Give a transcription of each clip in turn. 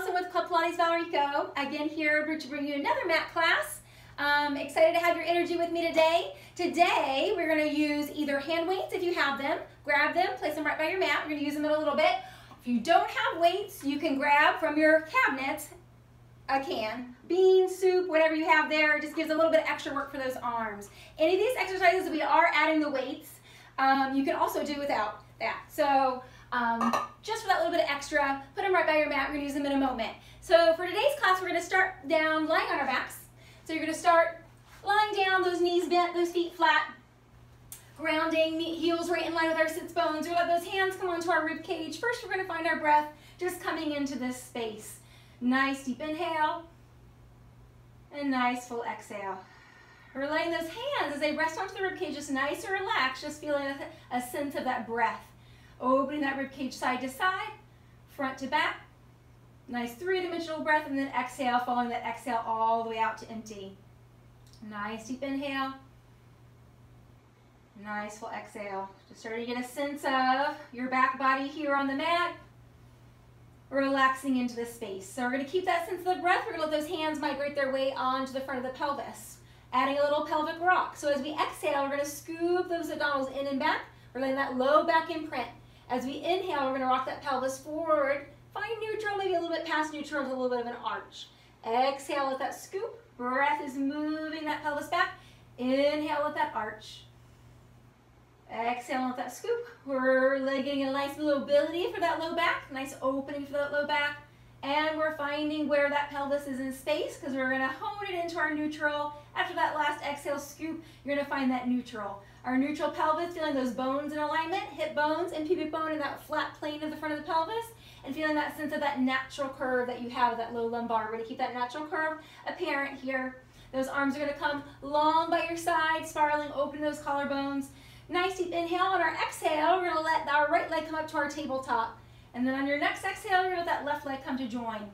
Allison with Club Pilates Valrico. Again here to bring you another mat class. Excited to have your energy with me today. Today we're going to use either hand weights if you have them. Grab them, place them right by your mat. We're going to use them in a little bit. If you don't have weights, you can grab from your cabinets a can. Beans, soup, whatever you have there. It just gives a little bit of extra work for those arms. Any of these exercises we are adding the weights. You can also do without that. So just for that little bit of extra, put them right by your mat. We're going to use them in a moment. So for today's class, we're going to start down lying on our backs. So you're going to start lying down, those knees bent, those feet flat, grounding, heels right in line with our sits bones. We'll let those hands come onto our rib cage. First, we're going to find our breath just coming into this space. Nice deep inhale and nice full exhale. We're letting those hands, as they rest onto the rib cage, just nice and relaxed, just feeling a sense of that breath. Opening that rib cage side to side, front to back. Nice three-dimensional breath, and then exhale, following that exhale all the way out to empty. Nice deep inhale. Nice full exhale. Just starting to get a sense of your back body here on the mat, relaxing into this space. So we're going to keep that sense of the breath. We're going to let those hands migrate their way onto the front of the pelvis, adding a little pelvic rock. So as we exhale, we're going to scoop those abdominals in and back. We're letting that low back imprint. As we inhale, we're going to rock that pelvis forward. Find neutral, maybe a little bit past neutral, with a little bit of an arch. Exhale, let that scoop. Breath is moving that pelvis back. Inhale, let that arch. Exhale, let that scoop. We're getting a nice mobility for that low back, nice opening for that low back. And we're finding where that pelvis is in space, because we're going to hone it into our neutral. After that last exhale scoop, you're going to find that neutral. Our neutral pelvis, feeling those bones in alignment, hip bones and pubic bone in that flat plane of the front of the pelvis, and feeling that sense of that natural curve that you have, that low lumbar. We're going to keep that natural curve apparent here. Those arms are going to come long by your side, spiraling open those collarbones. Nice deep inhale. On our exhale, we're going to let our right leg come up to our tabletop. And then on your next exhale, you're going to let that left leg come to join.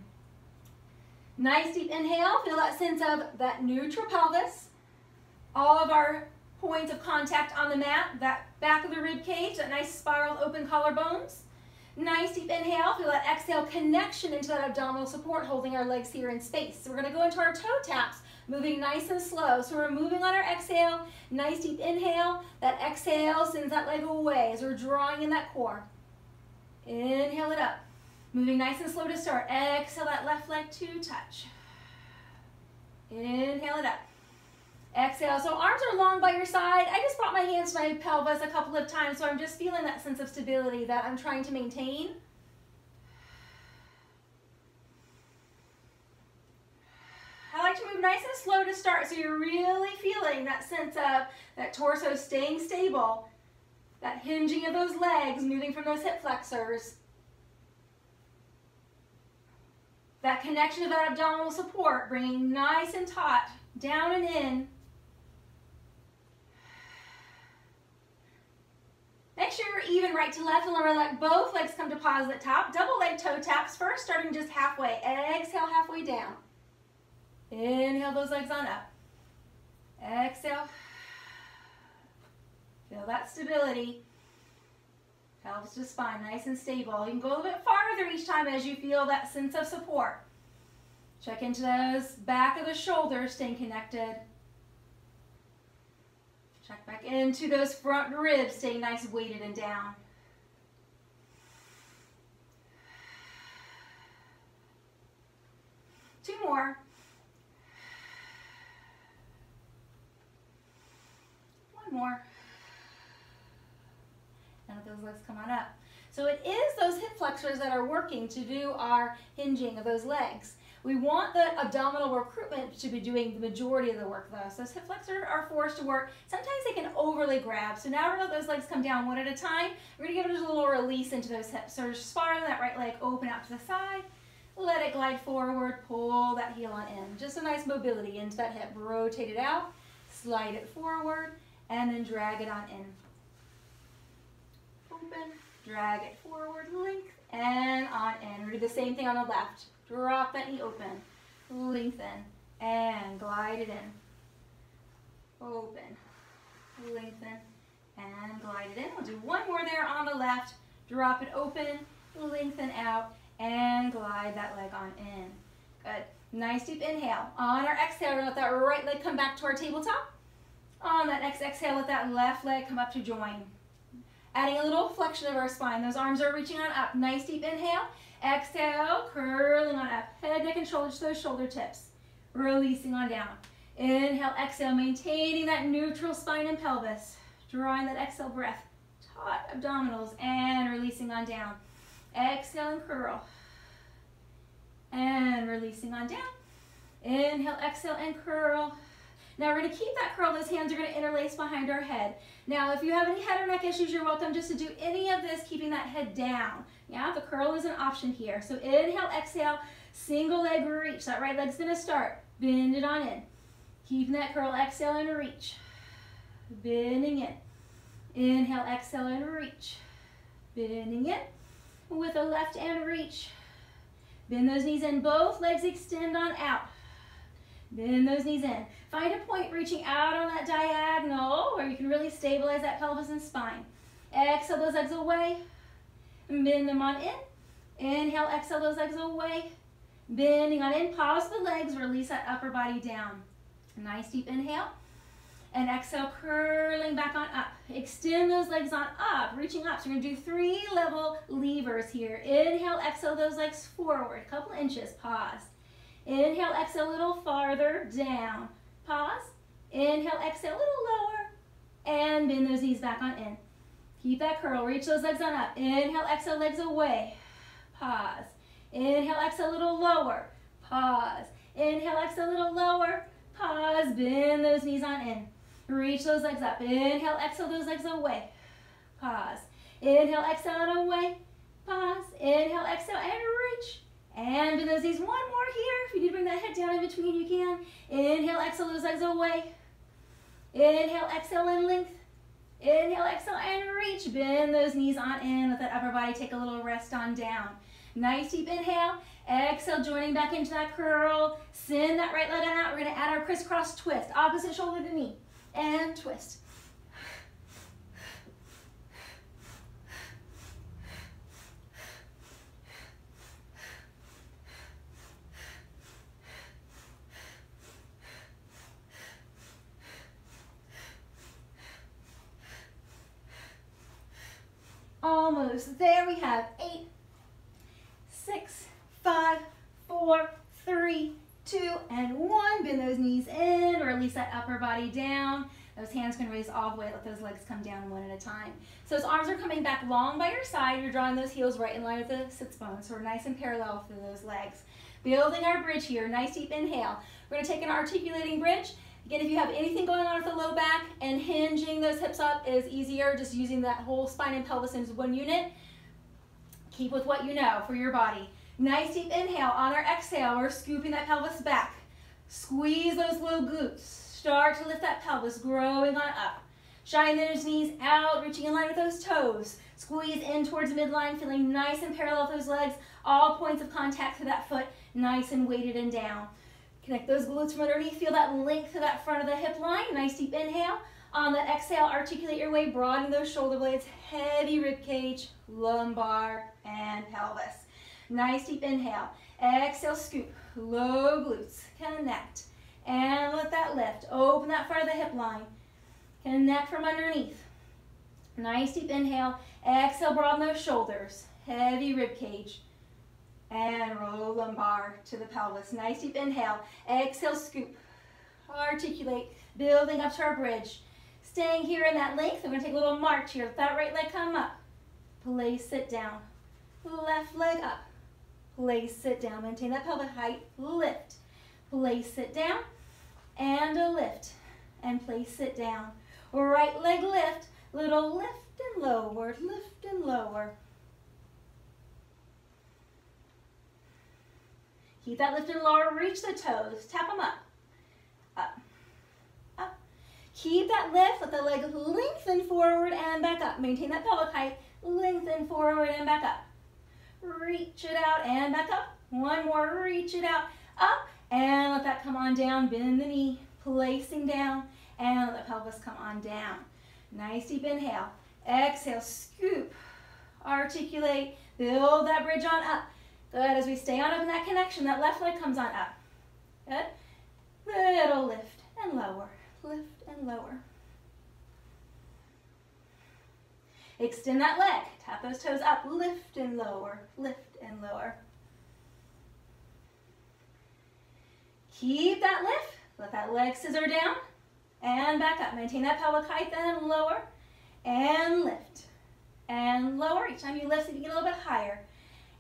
Nice deep inhale. Feel that sense of that neutral pelvis. All of our points of contact on the mat, that back of the rib cage, that nice spiraled open collarbones. Nice deep inhale. Feel that exhale connection into that abdominal support, holding our legs here in space. So we're going to go into our toe taps, moving nice and slow. So we're moving on our exhale. Nice deep inhale. That exhale sends that leg away as we're drawing in that core. Inhale it up. Moving nice and slow to start. Exhale that left leg to touch. Inhale it up. Exhale. So arms are long by your side. I just brought my hands to my pelvis a couple of times, so I'm just feeling that sense of stability that I'm trying to maintain. I like to move nice and slow to start, so you're really feeling that sense of that torso staying stable, that hinging of those legs, moving from those hip flexors, that connection of that abdominal support, bringing nice and taut down and in. Make sure you're even right to left, and let both legs come to pause at the top. Double leg toe taps first, starting just halfway. Exhale halfway down. Inhale those legs on up. Exhale. Feel that stability. Pelvis to spine, nice and stable. You can go a little bit farther each time as you feel that sense of support. Check into those back of the shoulders, staying connected. Check back into those front ribs, staying nice, weighted and down. Two more. One more. And let those legs come on up. So it is those hip flexors that are working to do our hinging of those legs. We want the abdominal recruitment to be doing the majority of the work though. So those hip flexors are forced to work. Sometimes they can overly grab. So now we're going to let those legs come down one at a time. We're going to give it just a little release into those hips. So just spiraling that right leg open out to the side. Let it glide forward. Pull that heel on in. Just a nice mobility into that hip. Rotate it out. Slide it forward. And then drag it on in. Open. Drag it forward. Length. And on in. We'll do the same thing on the left. Drop that knee open, lengthen, and glide it in. Open, lengthen, and glide it in. We'll do one more there on the left. Drop it open, lengthen out, and glide that leg on in. Good. Nice deep inhale. On our exhale, we're going to let that right leg come back to our tabletop. On that next exhale, let that left leg come up to join. Adding a little flexion of our spine. Those arms are reaching on up. Nice deep inhale. Exhale, curling on up. Head, neck, and shoulders to those shoulder tips. Releasing on down. Inhale, exhale, maintaining that neutral spine and pelvis. Drawing that exhale breath. Taut abdominals and releasing on down. Exhale and curl. And releasing on down. Inhale, exhale, and curl. Now we're going to keep that curl. Those hands are going to interlace behind our head. Now if you have any head or neck issues, you're welcome just to do any of this, keeping that head down. Yeah, the curl is an option here. So inhale, exhale, single leg reach. That right leg's going to start. Bend it on in. Keeping that curl, exhale and reach. Bending in. Inhale, exhale and reach. Bending in. With a left and reach. Bend those knees in. Both legs extend on out. Bend those knees in. Find a point reaching out on that diagonal where you can really stabilize that pelvis and spine. Exhale those legs away. Bend them on in. Inhale, exhale those legs away. Bending on in. Pause the legs. Release that upper body down. Nice deep inhale. And exhale, curling back on up. Extend those legs on up, reaching up. So we're going to do 3 level levers here. Inhale, exhale those legs forward. A couple inches. Pause. Inhale, exhale a little farther down. Pause. Inhale, exhale a little lower. And bend those knees back on in. Keep that curl. Reach those legs on up. Inhale, exhale, legs away. Pause. Inhale, exhale a little lower. Pause. Inhale, exhale a little lower. Pause. Bend those knees on in. Reach those legs up. Inhale, exhale those legs away. Pause. Inhale, exhale and away. Pause. Inhale, exhale and reach. And bend those knees. One more here. If you need to bring that head down in between, you can. Inhale, exhale those legs away. Inhale, exhale and length. Inhale, exhale and reach. Bend those knees on in. Let that upper body take a little rest on down. Nice deep inhale. Exhale, joining back into that curl. Send that right leg on out. We're going to add our crisscross twist. Opposite shoulder to knee. And twist. Almost there. We have 8, 6, 5, 4, 3, 2, and 1. Bend those knees in. Release that upper body down. Those hands can raise all the way. Let those legs come down one at a time. So those arms are coming back long by your side. You're drawing those heels right in line with the sits bones. So we're nice and parallel through those legs. Building our bridge here. Nice deep inhale. We're going to take an articulating bridge. Again, if you have anything going on with the low back and hinging those hips up is easier, just using that whole spine and pelvis as one unit, keep with what you know for your body. Nice deep inhale. On our exhale, we're scooping that pelvis back. Squeeze those low glutes. Start to lift that pelvis, growing on up. Shine those knees out, reaching in line with those toes. Squeeze in towards midline, feeling nice and parallel with those legs. All points of contact to that foot, nice and weighted and down. Connect those glutes from underneath. Feel that length to that front of the hip line. Nice deep inhale. On that exhale, articulate your way, broaden those shoulder blades, heavy rib cage, lumbar, and pelvis. Nice deep inhale. Exhale, scoop, low glutes, connect, and let that lift. Open that front of the hip line. Connect from underneath. Nice deep inhale. Exhale, broaden those shoulders, heavy rib cage, and roll lumbar to the pelvis. Nice deep inhale. Exhale, scoop, articulate, building up to our bridge. Staying here in that length, we're going to take a little march here. Let that right leg come up. Place it down. Left leg up. Place it down. Maintain that pelvic height. Lift. Place it down. And a lift. And place it down. Right leg lift. Little lift and lower. Lift and lower. Keep that lift and lower. Reach the toes. Tap them up. Up. Up. Keep that lift. Let the leg lengthen forward and back up. Maintain that pelvic height. Lengthen forward and back up. Reach it out and back up. One more. Reach it out. Up. And let that come on down. Bend the knee. Placing down. And let the pelvis come on down. Nice deep inhale. Exhale. Scoop. Articulate. Build that bridge on up. Good, as we stay on up in that connection, that left leg comes on up. Good. Little lift and lower, lift and lower. Extend that leg, tap those toes up, lift and lower, lift and lower. Keep that lift, let that leg scissor down and back up. Maintain that pelvic height, then lower and lift and lower. Each time you lift, you get a little bit higher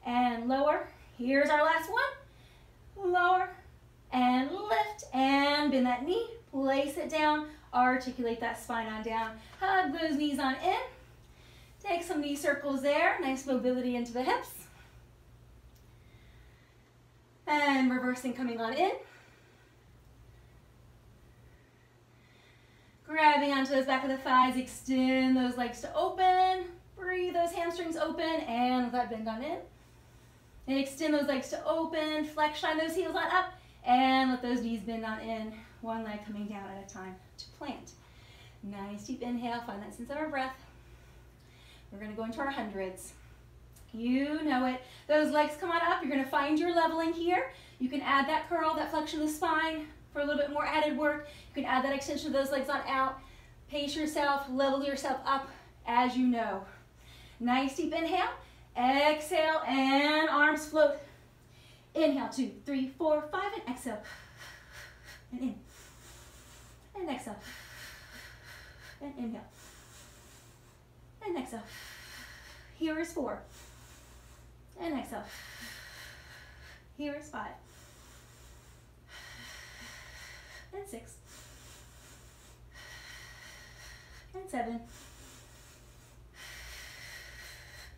and lower. Here's our last one. Lower and lift and bend that knee, place it down, articulate that spine on down. Hug those knees on in. Take some knee circles there, nice mobility into the hips. And reversing, coming on in. Grabbing onto those back of the thighs, extend those legs to open. Breathe those hamstrings open and let that bend on in. And extend those legs to open, flex, shine those heels on up, and let those knees bend on in. One leg coming down at a time to plant. Nice deep inhale, find that sense of our breath. We're gonna go into our hundreds. You know it. Those legs come on up, you're gonna find your leveling here. You can add that curl, that flexion of the spine for a little bit more added work. You can add that extension of those legs on out. Pace yourself, level yourself up as you know. Nice deep inhale. Exhale and arms float. Inhale, 2, 3, 4, 5, and exhale. And in. And exhale. And inhale. And exhale. Here is 4. And exhale. Here is 5. And 6. And 7.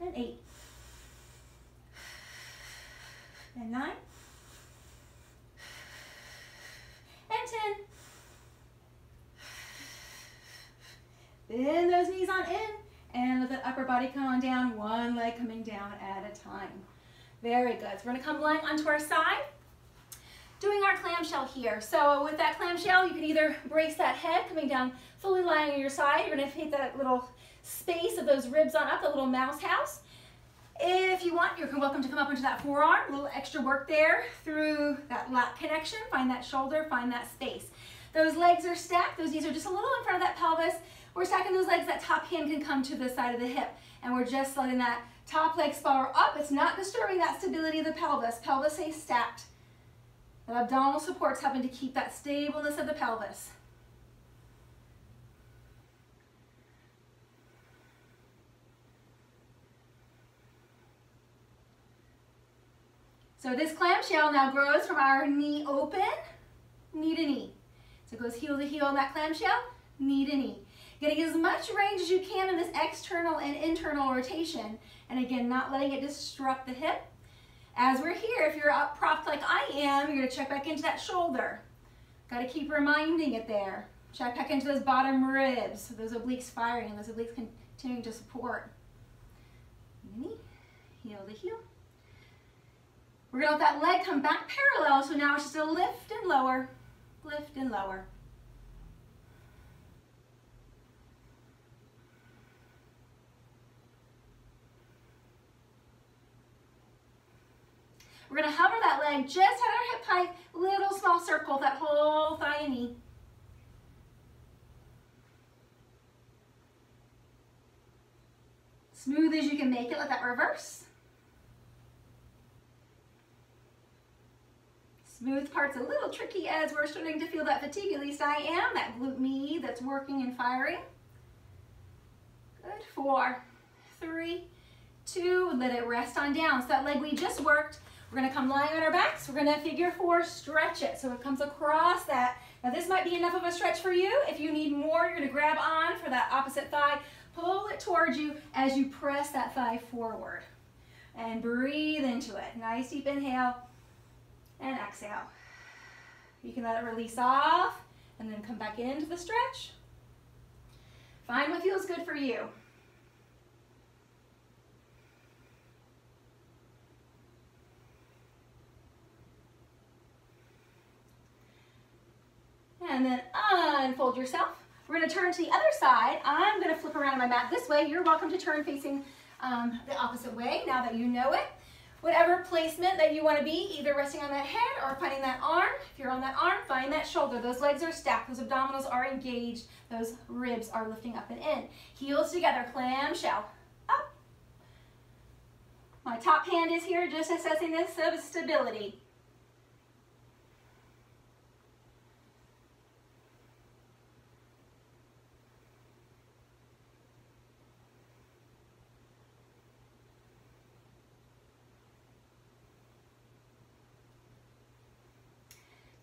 And 8. And 9. And 10. Bend those knees on in and let that upper body come on down, one leg coming down at a time. Very good. So we're going to come lying onto our side, doing our clamshell here. So with that clamshell, you can either brace that head coming down, fully lying on your side. You're going to hit that little space of those ribs on up, the little mouse house. If you want, you're welcome to come up into that forearm, a little extra work there through that lat connection. Find that shoulder, find that space. Those legs are stacked, those knees are just a little in front of that pelvis. We're stacking those legs, that top hand can come to the side of the hip, and we're just letting that top leg spiral up. It's not disturbing that stability of the pelvis. Pelvis stays stacked. The abdominal support's helping to keep that stableness of the pelvis. So this clamshell now grows from our knee open, knee to knee. So it goes heel to heel in that clamshell, knee to knee. Getting as much range as you can in this external and internal rotation. And again, not letting it disrupt the hip. As we're here, if you're up propped like I am, you're gonna check back into that shoulder. Gotta keep reminding it there. Check back into those bottom ribs, so those obliques firing, and those obliques continuing to support. Knee, heel to heel. We're gonna let that leg come back parallel, so now it's just a lift and lower, lift and lower. We're gonna hover that leg just at our hip height, little small circle, that whole thigh and knee. Smooth as you can make it, let that reverse. Smooth part's a little tricky as we're starting to feel that fatigue, at least I am, that glute med that's working and firing. Good, 4, 3, 2, let it rest on down. So that leg we just worked, we're gonna come lying on our backs. We're gonna figure 4, stretch it. So it comes across that. Now this might be enough of a stretch for you. If you need more, you're gonna grab on for that opposite thigh, pull it towards you as you press that thigh forward. And breathe into it. Nice deep inhale and exhale. You can let it release off and then come back into the stretch. Find what feels good for you. And then unfold yourself. We're gonna turn to the other side. I'm gonna flip around on my mat this way. You're welcome to turn facing the opposite way now that you know it. whatever placement that you want to be, either resting on that head or finding that arm. If you're on that arm, find that shoulder. Those legs are stacked, those abdominals are engaged, those ribs are lifting up and in. Heels together, clamshell, up. My top hand is here, just assessing this stability.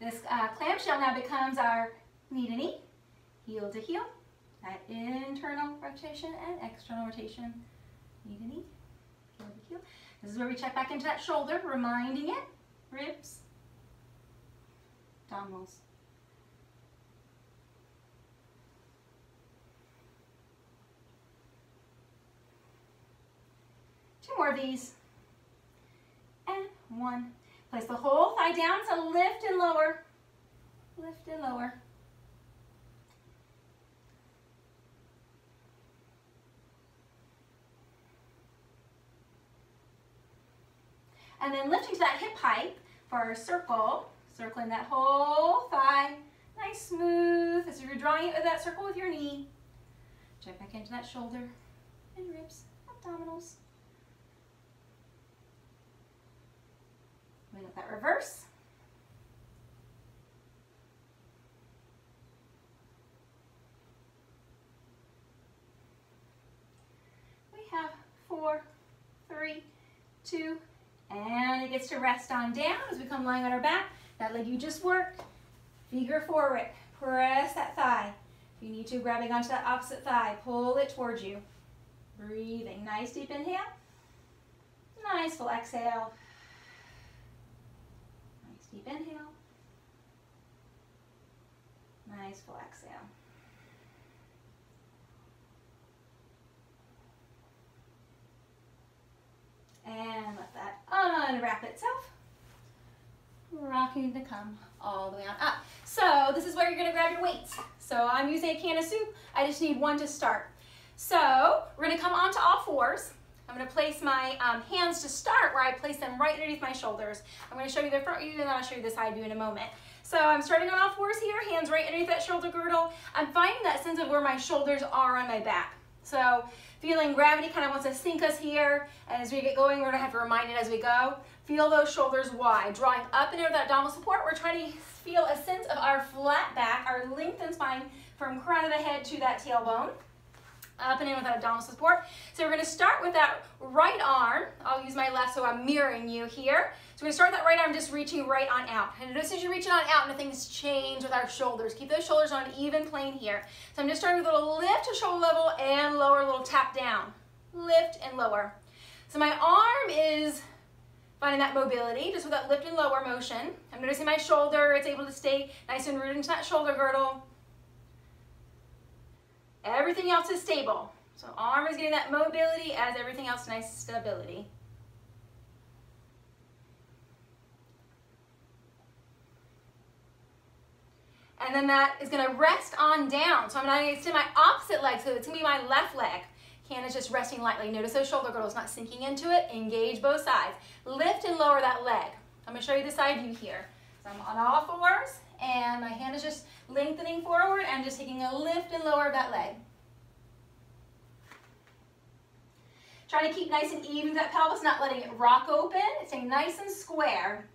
This clamshell now becomes our knee to knee, heel to heel, that internal rotation and external rotation, knee to knee, heel to heel. This is where we check back into that shoulder, reminding it, ribs, abdominals. Two more of these, and one. Place the whole thigh down, so lift and lower, lift and lower. And then lifting to that hip height for our circle, circling that whole thigh, nice smooth, as if you're drawing it with that circle with your knee. Check back into that shoulder and ribs, abdominals. We got that reverse. We have 4, 3, 2, and it gets to rest on down as we come lying on our back. That leg you just worked, finger forward, press that thigh. If you need to, grabbing onto that opposite thigh, pull it towards you. Breathing, nice deep inhale, nice full exhale. Deep inhale, nice full exhale. And let that unwrap itself, rocking to come all the way on up. So this is where you're gonna grab your weights. So I'm using a can of soup, I just need one to start. So we're gonna come onto all fours. I'm going to place my hands to start where I place them right underneath my shoulders. I'm going to show you the front view and then I'll show you the side view in a moment. So I'm starting on all fours here, hands right underneath that shoulder girdle. I'm finding that sense of where my shoulders are on my back. So feeling gravity kind of wants to sink us here, and as we get going, we're going to have to remind it as we go. Feel those shoulders wide, drawing up and over that abdominal support. We're trying to feel a sense of our flat back, our lengthened spine from crown of the head to that tailbone. Up and in with that abdominal support. So we're going to start with that right arm. I'll use my left so I'm mirroring you here. So we're going to start with that right arm just reaching right on out. And notice as you're reaching on out, nothing's changed with our shoulders. Keep those shoulders on an even plane here. So I'm just starting with a little lift to shoulder level and lower, a little tap down. Lift and lower. So my arm is finding that mobility just with that lift and lower motion. I'm noticing my shoulder, it's able to stay nice and rooted into that shoulder girdle. Everything else is stable. So arm is getting that mobility as everything else nice stability. And then that is going to rest on down. So I'm going to extend my opposite leg, so it's going to be my left leg. Hand is just resting lightly. Notice those shoulder girdles not sinking into it. Engage both sides. Lift and lower that leg. I'm going to show you the side view here. So I'm on all fours, and my hand is just lengthening forward and just taking a lift and lower of that leg. Trying to keep nice and even that pelvis, not letting it rock open. It's staying nice and square.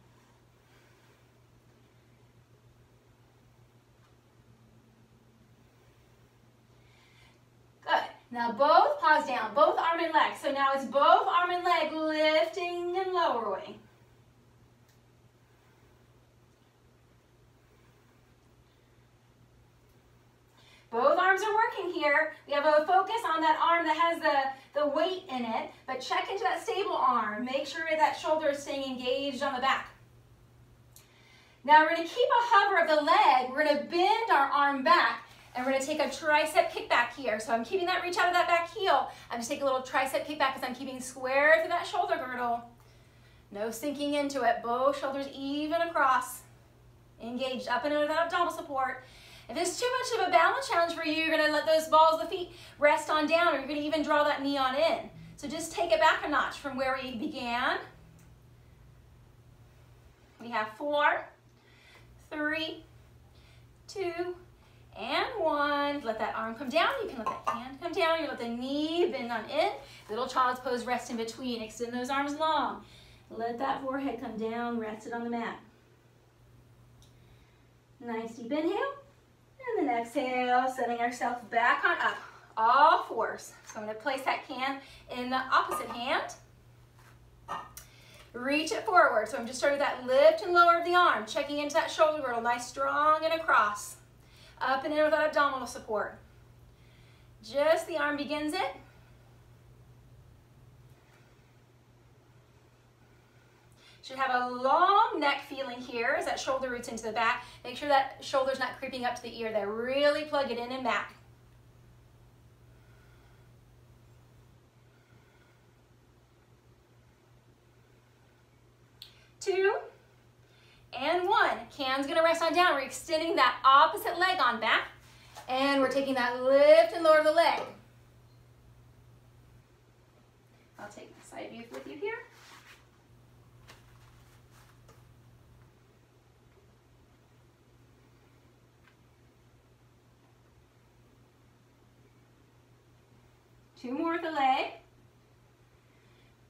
Good. Now both paws down, both arm and leg. So now it's both arm and leg lifting and lowering. Both arms are working here. We have a focus on that arm that has the weight in it, but check into that stable arm. Make sure that shoulder is staying engaged on the back. Now we're going to keep a hover of the leg. We're going to bend our arm back, and we're going to take a tricep kickback here. So I'm keeping that reach out of that back heel. I'm just taking a little tricep kickback as I'm keeping square through that shoulder girdle. No sinking into it. Both shoulders even across. Engaged up and under that abdominal support. If it's too much of a balance challenge for you, you're going to let those balls of the feet rest on down, or you're going to even draw that knee on in. So just take it back a notch from where we began. We have 4, 3, 2, and 1. Let that arm come down. You can let that hand come down. You let the knee bend on in. Little child's pose, rest in between. Extend those arms long. Let that forehead come down, rest it on the mat. Nice deep inhale. And then exhale, setting ourselves back on up. All fours. So I'm going to place that can in the opposite hand. Reach it forward. So I'm just starting with that lift and lower of the arm. Checking into that shoulder girdle. Nice, strong, and across. Up and in with that abdominal support. Just the arm begins it. Should have a long neck feeling here as that shoulder roots into the back. Make sure that shoulder's not creeping up to the ear there. Really plug it in and back. 2, and 1. Can's gonna rest on down. We're extending that opposite leg on back, and we're taking that lift and lower the leg. I'll take the side view with you here. Two more with the leg.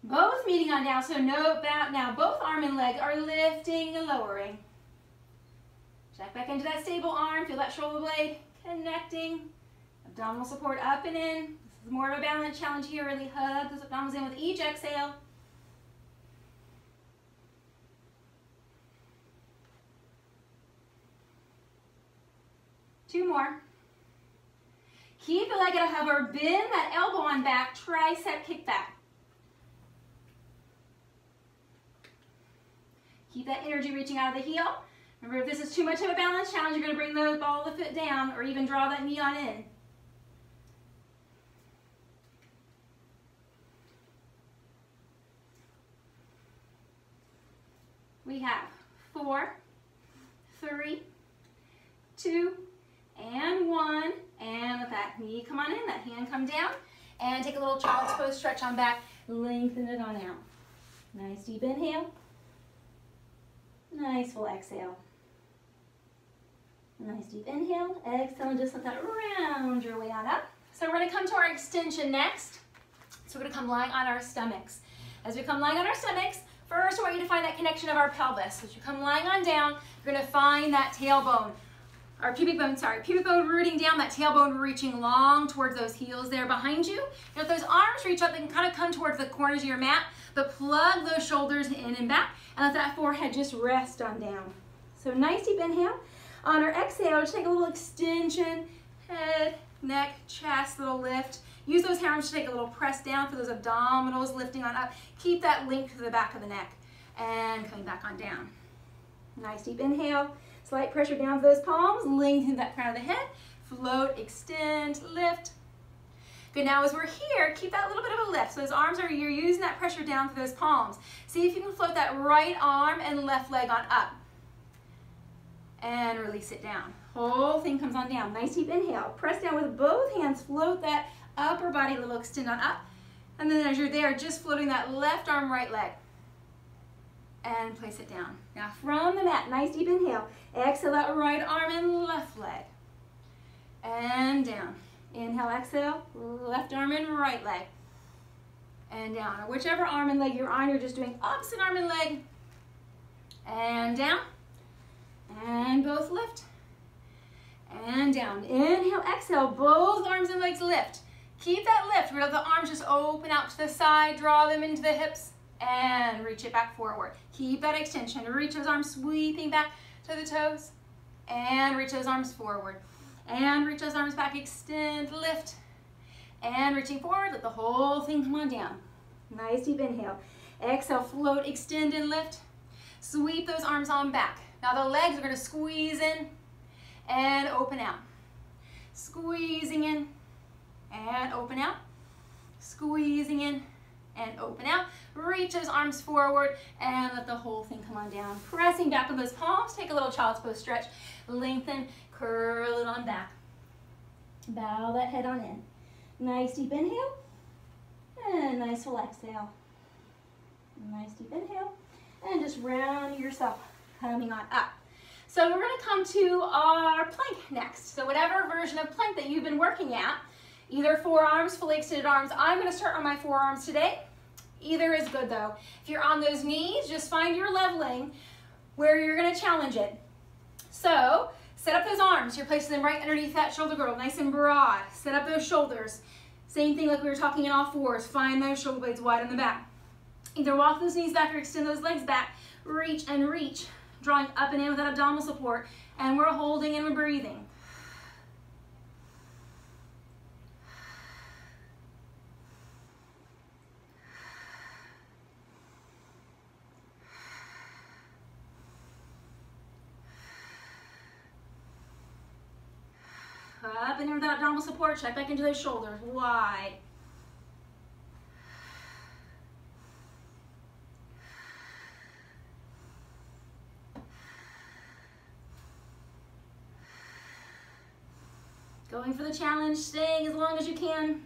Both meeting on down, so note that now both arm and leg are lifting and lowering. Check back into that stable arm, feel that shoulder blade connecting. Abdominal support up and in. This is more of a balance challenge here. Really hug those abdominals in with each exhale. Two more. Keep the leg at a hover, bend that elbow on back, tricep kick back. Keep that energy reaching out of the heel. Remember, if this is too much of a balance challenge, you're going to bring the ball of the foot down or even draw that knee on in. We have 4, 3, 2, and 1. And let that knee come on in, that hand come down. And take a little child's pose, stretch on back, lengthen it on out. Nice deep inhale. Nice full exhale. Nice deep inhale. Exhale, and just let that round your way on up. So we're going to come to our extension next. So we're going to come lying on our stomachs. As we come lying on our stomachs, first I want you to find that connection of our pelvis. So as you come lying on down, you're going to find that tailbone. Our pubic bone rooting down, that tailbone reaching long towards those heels there behind you. You let those arms reach up, they can kind of come towards the corners of your mat, but plug those shoulders in and back, and let that forehead just rest on down. So nice deep inhale. On our exhale, just take a little extension, head, neck, chest, little lift. Use those arms to take a little press down for those abdominals lifting on up. Keep that link to the back of the neck, and coming back on down. Nice deep inhale. Slight pressure down those palms, lengthen that crown of the head, float, extend, lift. Good, now as we're here, keep that little bit of a lift. So those arms are, you're using that pressure down through those palms. See if you can float that right arm and left leg on up. And release it down. Whole thing comes on down. Nice deep inhale. Press down with both hands, float that upper body a little, extend on up. And then as you're there, just floating that left arm, right leg. And place it down. Now from the mat, nice deep inhale. Exhale that right arm and left leg. And down. Inhale, exhale, left arm and right leg. And down. Or whichever arm and leg you're on, you're just doing opposite arm and leg. And down. And both lift. And down. Inhale, exhale, both arms and legs lift. Keep that lift. We're going to let the arms just open out to the side, draw them into the hips. And reach it back forward. Keep that extension. Reach those arms sweeping back to the toes. And reach those arms forward. And reach those arms back. Extend, lift. And reaching forward, let the whole thing come on down. Nice deep inhale. Exhale, float, extend, and lift. Sweep those arms on back. Now the legs are going to squeeze in and open out. Squeezing in and open out. Squeezing in and open out. Reach those arms forward and let the whole thing come on down. Pressing back with those palms. Take a little child's pose stretch. Lengthen, curl it on back. Bow that head on in. Nice deep inhale. And nice full exhale. Nice deep inhale. And just round yourself coming on up. So we're gonna come to our plank next. So whatever version of plank that you've been working at, either forearms, fully extended arms. I'm gonna start on my forearms today. Either is good though. If you're on those knees, just find your leveling where you're gonna challenge it. So set up those arms. You're placing them right underneath that shoulder girdle, nice and broad. Set up those shoulders. Same thing like we were talking in all fours. Find those shoulder blades wide in the back. Either walk those knees back or extend those legs back. Reach and reach. Drawing up and in with that abdominal support. And we're holding and we're breathing. Up and in with that abdominal support. Check back into those shoulders. Wide. Going for the challenge, staying as long as you can.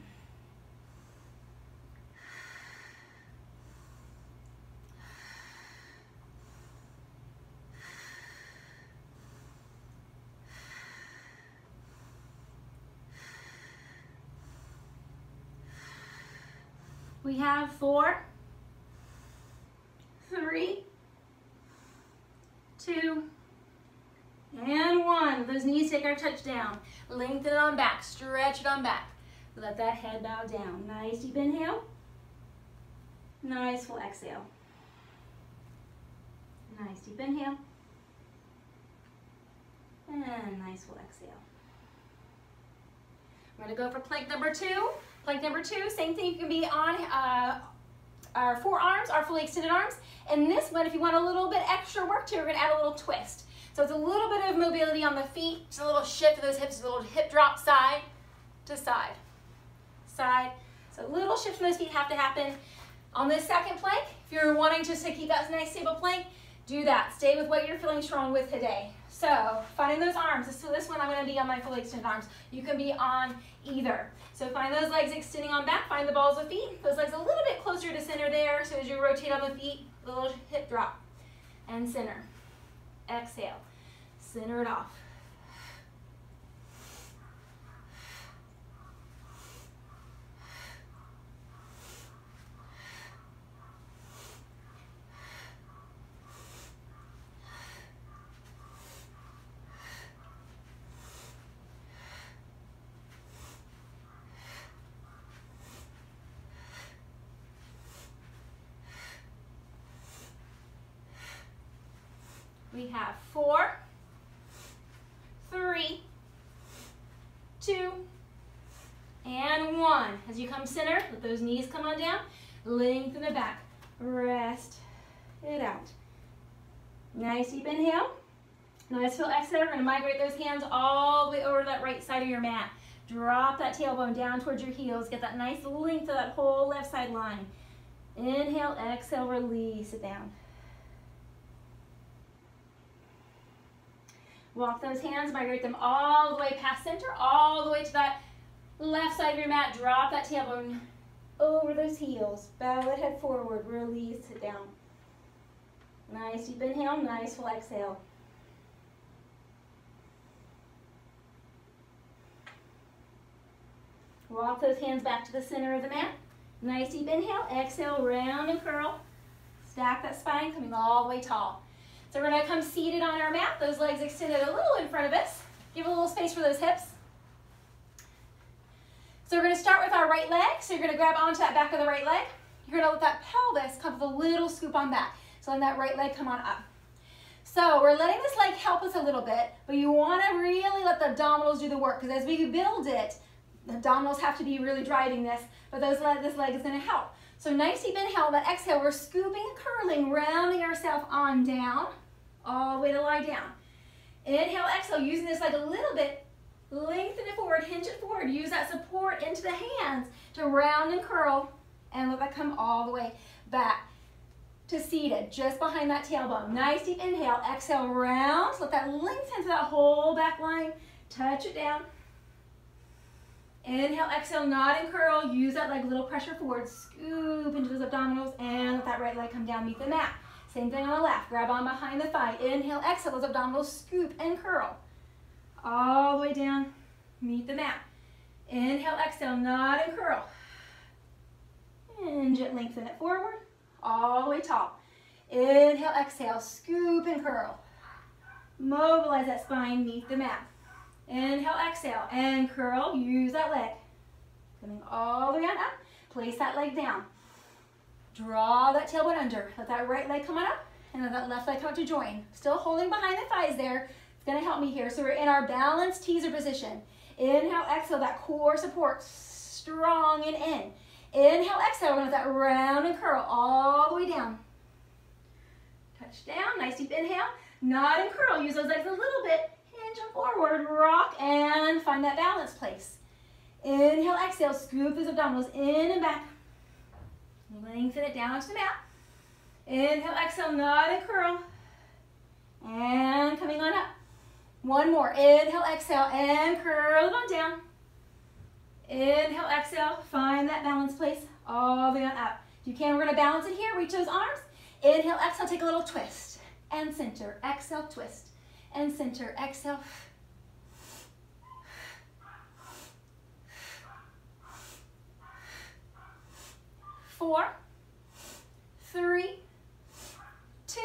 We have 4, 3, 2, and 1. Those knees take our touch down. Lengthen it on back, stretch it on back. Let that head bow down. Nice deep inhale. Nice full exhale. Nice deep inhale. And nice full exhale. We're gonna go for plank number 2. Plank number 2, same thing, you can be on our forearms, our fully extended arms. And this one, if you want a little bit extra work to, we're gonna add a little twist. So it's a little bit of mobility on the feet, just a little shift of those hips, a little hip drop side to side, side. So a little shift in those feet have to happen. On this second plank, if you're wanting just to keep that nice stable plank, do that. Stay with what you're feeling strong with today. So finding those arms, so this one I'm gonna be on my fully extended arms. You can be on either. So find those legs extending on back, find the balls of feet. Those legs a little bit closer to center there. So as you rotate on the feet, a little hip drop and center. Exhale, center it off. We have 4, 3, 2, and 1. As you come center, let those knees come on down. Lengthen the back. Rest it out. Nice deep inhale. Nice full exhale. We're going to migrate those hands all the way over to that right side of your mat. Drop that tailbone down towards your heels. Get that nice length of that whole left side line. Inhale, exhale, release it down. Walk those hands, migrate them all the way past center, all the way to that left side of your mat. Drop that tailbone over those heels. Bow that head forward, release it down. Nice deep inhale, nice full exhale. Walk those hands back to the center of the mat. Nice deep inhale, exhale, round and curl. Stack that spine, coming all the way tall. So we're going to come seated on our mat, those legs extended a little in front of us. Give a little space for those hips. So we're going to start with our right leg. So you're going to grab onto that back of the right leg. You're going to let that pelvis come with a little scoop on back. So let that right leg come on up. So we're letting this leg help us a little bit, but you want to really let the abdominals do the work, because as we build it, the abdominals have to be really driving this, but this leg is going to help. So nice deep inhale, that exhale, we're scooping and curling, rounding ourselves on down, all the way to lie down. Inhale, exhale, using this leg a little bit, lengthen it forward, hinge it forward, use that support into the hands to round and curl, and let that come all the way back to seated, just behind that tailbone. Nice deep inhale, exhale, round, let that lengthen to that whole back line, touch it down. Inhale, exhale, nod and curl, use that leg, a little pressure forward, scoop into those abdominals, and let that right leg come down, meet the mat. Same thing on the left. Grab on behind the thigh. Inhale, exhale. Those abdominals scoop and curl. All the way down. Meet the mat. Inhale, exhale. Nod and curl. And just lengthen it forward. All the way tall. Inhale, exhale. Scoop and curl. Mobilize that spine. Meet the mat. Inhale, exhale. And curl. Use that leg. Coming all the way on up. Place that leg down. Draw that tailbone under. Let that right leg come on up, and let that left leg come up to join. Still holding behind the thighs there. It's going to help me here. So we're in our balanced teaser position. Inhale, exhale, that core support. Strong and in. Inhale, exhale. We're going to let that round and curl all the way down. Touch down. Nice deep inhale. Nod and curl. Use those legs a little bit. Hinge them forward. Rock and find that balance place. Inhale, exhale. Scoop those abdominals in and back. Lengthen it down to the mat. Inhale, exhale, nod and curl. And coming on up. One more. Inhale, exhale, and curl it on down. Inhale, exhale, find that balance place all the way on up. If you can, we're going to balance it here. Reach those arms. Inhale, exhale, take a little twist. And center. Exhale, twist. And center. Exhale. 4, 3, 2,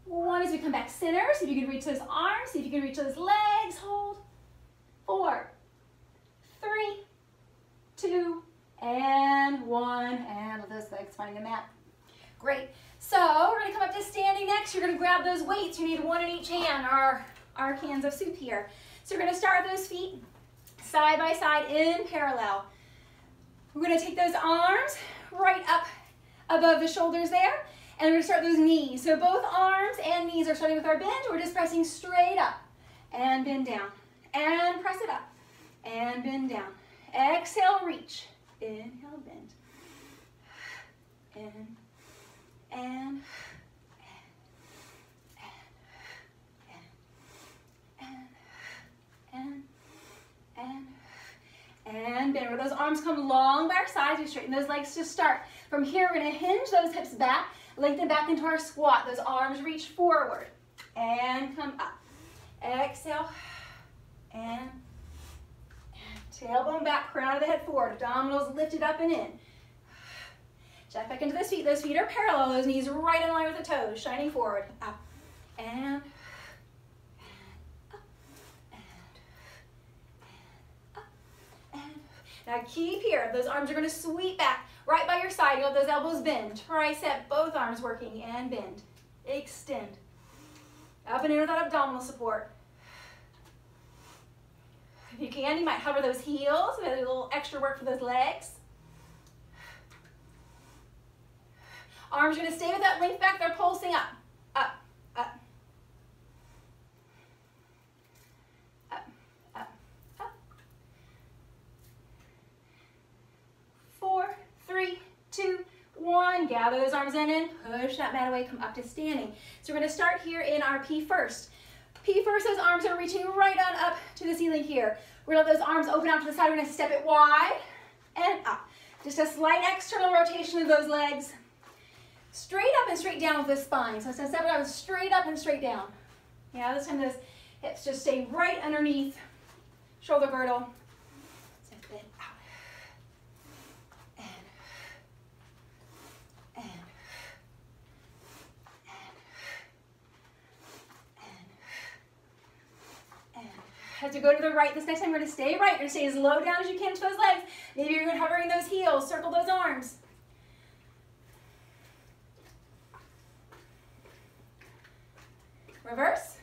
1. As we come back center, see if you can reach those arms, see if you can reach those legs. Hold. 4, 3, 2, and 1. And those legs finding the mat. Great. So we're going to come up to standing next. You're going to grab those weights. You need one in each hand, our cans of soup here. So we're going to start those feet side by side in parallel. We're going to take those arms right up above the shoulders there, and we're going to start those knees. So both arms and knees are starting with our bend. We're just pressing straight up and bend down, and press it up, and bend down. Exhale, reach. Inhale, bend. In, and bend. Where those arms come long by our sides, we straighten those legs to start. From here, we're going to hinge those hips back, lengthen back into our squat. Those arms reach forward and come up. Exhale, and tailbone back, crown of the head forward. Abdominals lifted up and in. Check back into those feet. Those feet are parallel. Those knees right in line with the toes, shining forward. Up and now keep here. Those arms are going to sweep back right by your side. You let those elbows bend. Tricep, both arms working, and bend. Extend. Up and in with that abdominal support. If you can, you might hover those heels. A little extra work for those legs. Arms are going to stay with that length back. They're pulsing up. Up, up. 4, 3, 2, 1. Gather those arms in and push that mat away. Come up to standing. So we're going to start here in our P first. P first, those arms are reaching right on up to the ceiling here. We're going to let those arms open out to the side. We're going to step it wide and up. Just a slight external rotation of those legs. Straight up and straight down with the spine. So instead of step it out, straight up and straight down. Yeah, this time those hips just stay right underneath shoulder girdle. Step it out. As you go to the right, this next time you're going to stay right. You're going to stay as low down as you can to those legs. Maybe you're hovering those heels. Circle those arms. Reverse.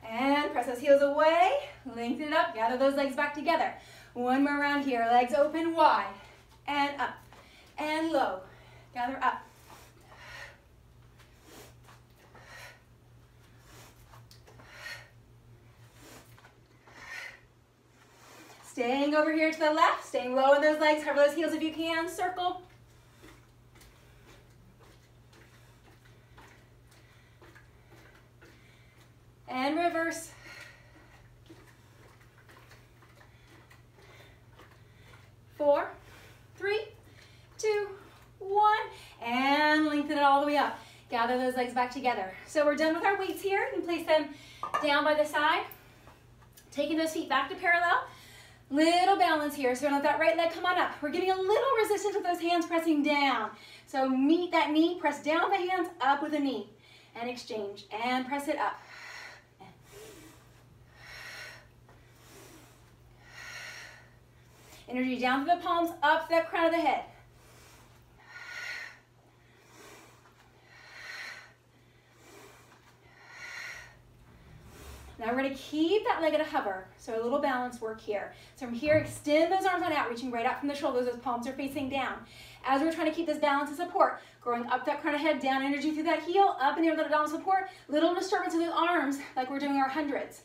And press those heels away. Lengthen it up. Gather those legs back together. One more round here. Legs open wide. And up. And low. Gather up. Staying over here to the left, staying low in those legs, cover those heels if you can, circle. And reverse. 4, 3, 2, 1, and lengthen it all the way up. Gather those legs back together. So we're done with our weights here. You can place them down by the side. Taking those feet back to parallel. Little balance here. So let that right leg come on up. We're getting a little resistance with those hands pressing down. So meet that knee, press down with the hands, up with the knee. And exchange. And press it up. Energy down to the palms, up to the crown of the head. Now we're going to keep that leg at a hover, so a little balance work here. So from here, extend those arms on out, reaching right out from the shoulders, those palms are facing down. As we're trying to keep this balance and support, growing up that crown of head, down energy through that heel, up and near the abdominal support, little disturbance in the arms like we're doing our hundreds.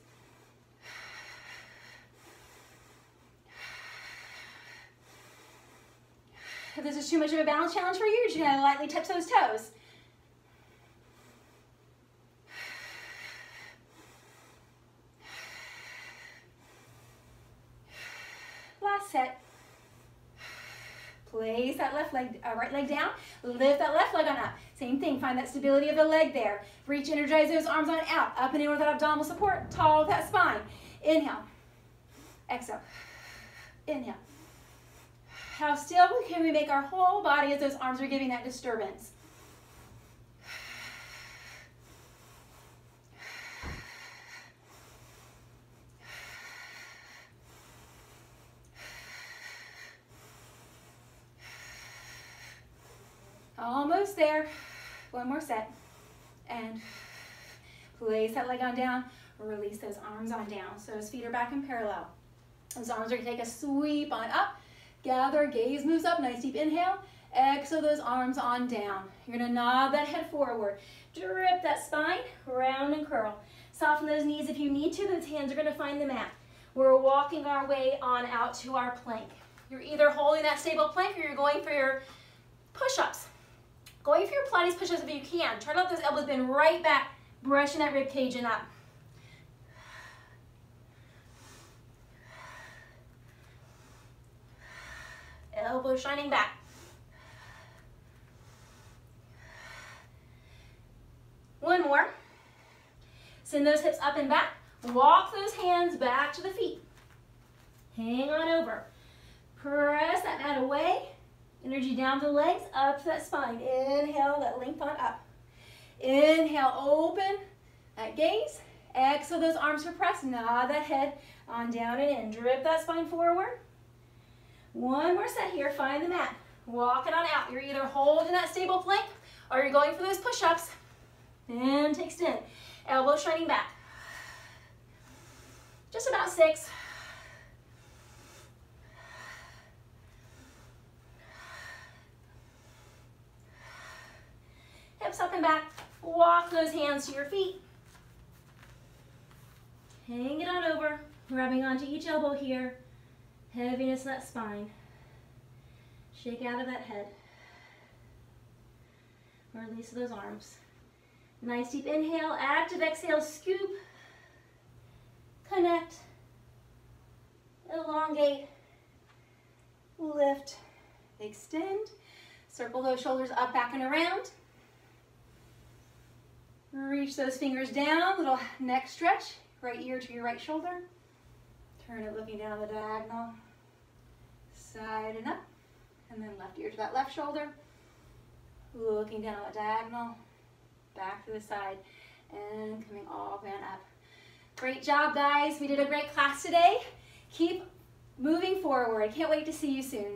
If this is too much of a balance challenge for you, you're just going to lightly touch those toes. Last set. Place that right leg down. Lift that left leg on up. Same thing. Find that stability of the leg there. Reach, energize those arms on out. Up and in with that abdominal support. Tall with that spine. Inhale. Exhale. Inhale. How still can we make our whole body as those arms are giving that disturbance? Almost there. One more set. And place that leg on down. Release those arms on down. So those feet are back in parallel. Those arms are going to take a sweep on up. Gather, gaze moves up. Nice deep inhale. Exhale those arms on down. You're going to nod that head forward. Drip that spine. Round and curl. Soften those knees if you need to. Those hands are going to find the mat. We're walking our way on out to our plank. You're either holding that stable plank or you're going for your push-ups. Going for your Pilates push-ups if you can. Try to let those elbows bend right back, brushing that rib cage and up. Elbows shining back. One more. Send those hips up and back. Walk those hands back to the feet. Hang on over. Press that mat away. Energy down to the legs, up to that spine. Inhale, that length on up. Inhale, open that gaze. Exhale, those arms are pressed. Nod that head on down and in. Drip that spine forward. One more set here. Find the mat. Walk it on out. You're either holding that stable plank or you're going for those push-ups. And extend. Elbows shining back. Just about 6. Hips up and back. Walk those hands to your feet. Hang it on over. Grabbing onto each elbow here. Heaviness in that spine. Shake out of that head. Release those arms. Nice deep inhale. Active exhale. Scoop. Connect. Elongate. Lift. Extend. Circle those shoulders up, back, and around. Reach those fingers down. Little neck stretch. Right ear to your right shoulder. Turn it looking down the diagonal. Side and up. And then left ear to that left shoulder. Looking down the diagonal. Back to the side. And coming all the way on up. Great job, guys. We did a great class today. Keep moving forward. Can't wait to see you soon.